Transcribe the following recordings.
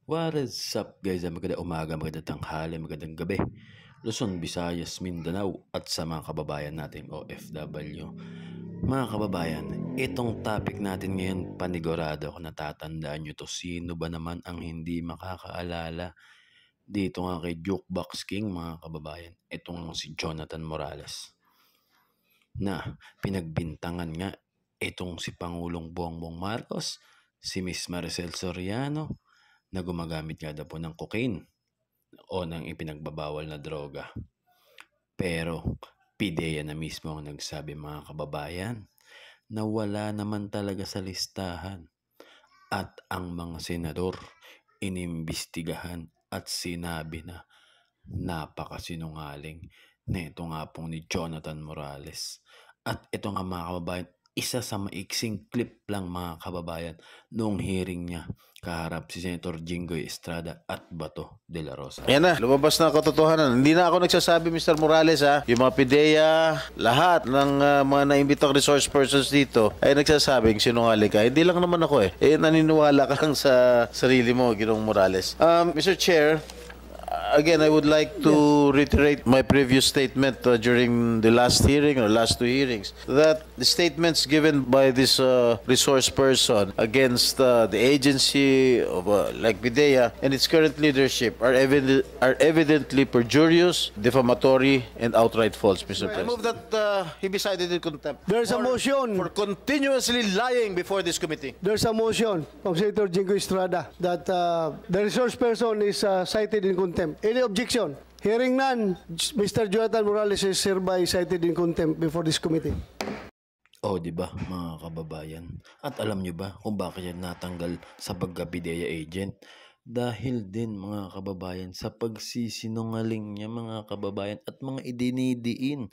What is up guys? Magandang umaga, magandang tanghali, magandang gabi. Luzon, Visayas, Mindanao at sa mga kababayan natin OFW. Mga kababayan, itong topic natin ngayon panigurado ako natatandaan nyo to. Sino ba naman ang hindi makakaalala dito nga kay Jukebox King mga kababayan? Itong si Jonathan Morales na pinagbintangan nga itong si Pangulong Bongbong Marcos, si Miss Maricel Soriano, na gumagamit nga daw po ng cocaine o ng ipinagbabawal na droga. Pero PIDEA na mismo ang nagsabi mga kababayan na wala naman talaga sa listahan at ang mga senador inimbestigahan at sinabi na napakasinungaling na ito nga pong ni Jonathan Morales. At ito nga mga kababayan, isa sa maiksing clip lang mga kababayan noong hearing niya kaharap si Senator Jinggoy Estrada at Bato de la Rosa. Ayan na, lumabas na ang katotohanan. Hindi na ako nagsasabi, Mr. Morales, ha. Yung mga PIDEA, lahat ng mga naimbitang resource persons dito ay nagsasabing sinungaling ka. Hindi lang naman ako naniniwala ka lang sa sarili mo, Ginoong Morales. Mr. Chair, again, I would like to reiterate my previous statement during the last hearing or last two hearings that the statements given by this resource person against the agency of like PIDEA and its current leadership are evidently perjurious, defamatory, and outright false, Mr. President. I move that he be cited in contempt. There's a motion. For continuously lying before this committee. There's a motion from Senator Jinggoy Estrada that the resource person is cited in contempt. Any objection? Hearing none, Mr. Jonathan Morales is hereby cited in contempt before this committee. Oh, di ba mga kababayan? At alam nyo ba kung bakit yan natanggal sa pagka-PIDEA agent? Dahil din mga kababayan sa pagsisinungaling niya mga kababayan at mga idinidiin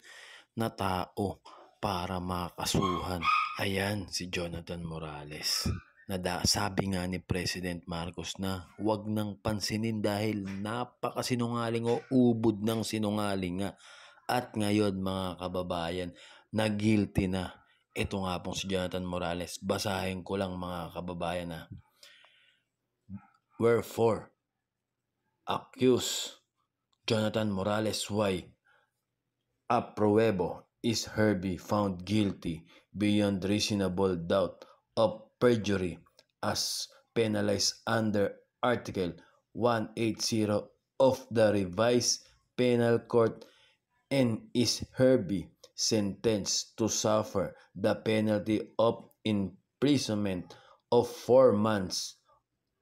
na tao para makasuhan. Ayan si Jonathan Morales. Sabi nga ni President Marcos na wag nang pansinin dahil napakasinungaling o ubod ng sinungaling nga. At ngayon mga kababayan, na guilty na. Ito nga pong si Jonathan Morales. Basahin ko lang mga kababayan na. Wherefore, accuse Jonathan Morales why Apruebo is hereby found guilty beyond reasonable doubt of perjury as penalized under Article 180 of the Revised Penal Code and is hereby sentenced to suffer the penalty of imprisonment of 4 months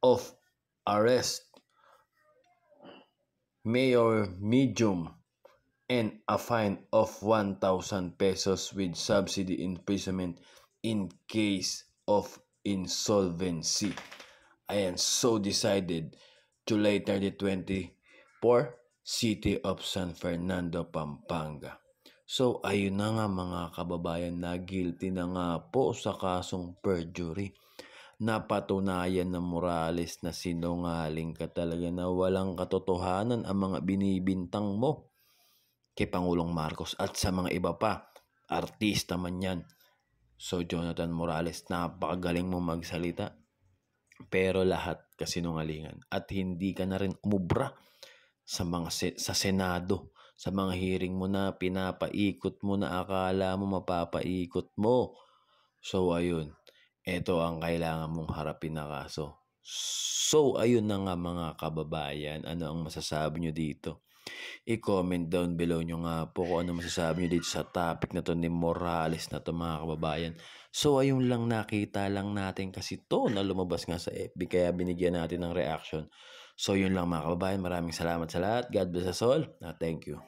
of arrest, mayor medium, and a fine of 1,000 pesos with subsidy imprisonment in case of insolvency. Ayan, so decided July 30, 2024, City of San Fernando, Pampanga. So ayun na nga mga kababayan na guilty na nga po sa kasong perjury. Napatunayan ng Morales na sinungaling ka talaga na walang katotohanan ang mga binibintang mo kay Pangulong Marcos at sa mga iba pa. Artista man yan. So Jonathan Morales, napakagaling mo magsalita. Pero lahat kasinungalingan. At hindi ka na rin umubra sa sa Senado. Sa mga hearing mo na pinapaikot mo na akala mo mapapaikot mo. So ayun, ito ang kailangan mong harapin na kaso. So ayun na nga mga kababayan, ano ang masasabi nyo dito? I-comment down below nyo nga po kung ano masasabi nyo dito sa topic na to ni Morales na to mga kababayan. So ayun lang, nakita lang natin kasi to na lumabas nga sa FB kaya binigyan natin ng reaction. So yun lang mga kababayan, maraming salamat sa lahat. God bless us all. Thank you.